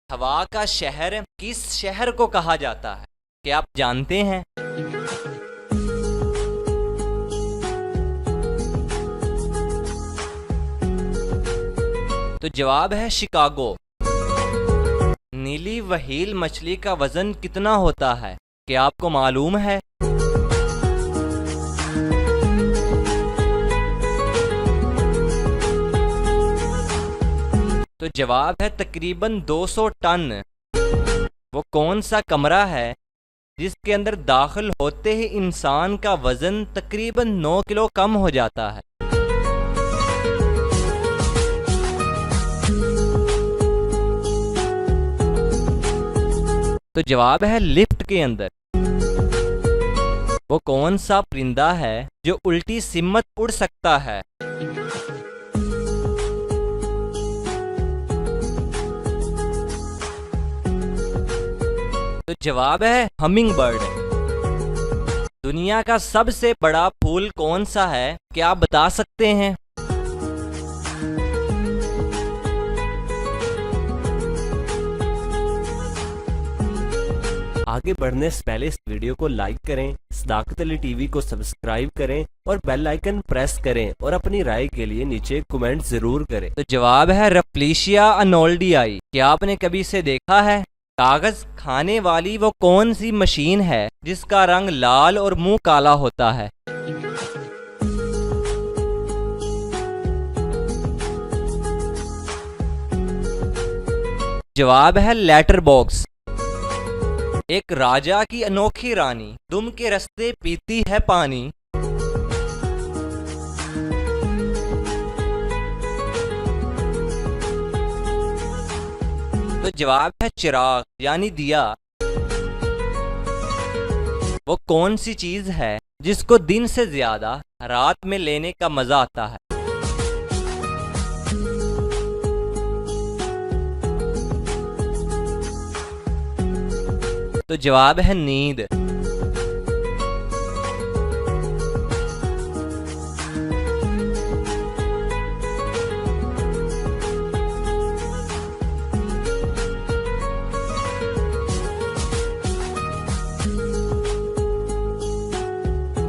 हवा का शहर किस शहर को कहा जाता है? क्या आप जानते हैं? तो जवाब है शिकागो। नीली व्हेल मछली का वजन कितना होता है? क्या आपको मालूम है? तो जवाब है तकरीबन 200 टन। वो कौन सा कमरा है जिसके अंदर दाखिल होते ही इंसान का वजन तकरीबन 9 किलो कम हो जाता है? तो जवाब है लिफ्ट के अंदर। वो कौन सा परिंदा है जो उल्टी सिमत उड़ सकता है? तो जवाब है हमिंग बर्ड। दुनिया का सबसे बड़ा फूल कौन सा है? क्या आप बता सकते हैं? आगे बढ़ने से पहले इस वीडियो को लाइक करें, सदाकत अली टीवी को सब्सक्राइब करें और बेल आइकन प्रेस करें और अपनी राय के लिए नीचे कमेंट जरूर करें। तो जवाब है रप्लीशिया अनोल्डियाई। क्या आपने कभी इसे देखा है? कागज खाने वाली वो कौन सी मशीन है जिसका रंग लाल और मुंह काला होता है? जवाब है लेटर बॉक्स। एक राजा की अनोखी रानी दुम के रास्ते पीती है पानी। तो जवाब है चिराग यानी दिया। वो कौन सी चीज है जिसको दिन से ज्यादा रात में लेने का मजा आता है? तो जवाब है नींद।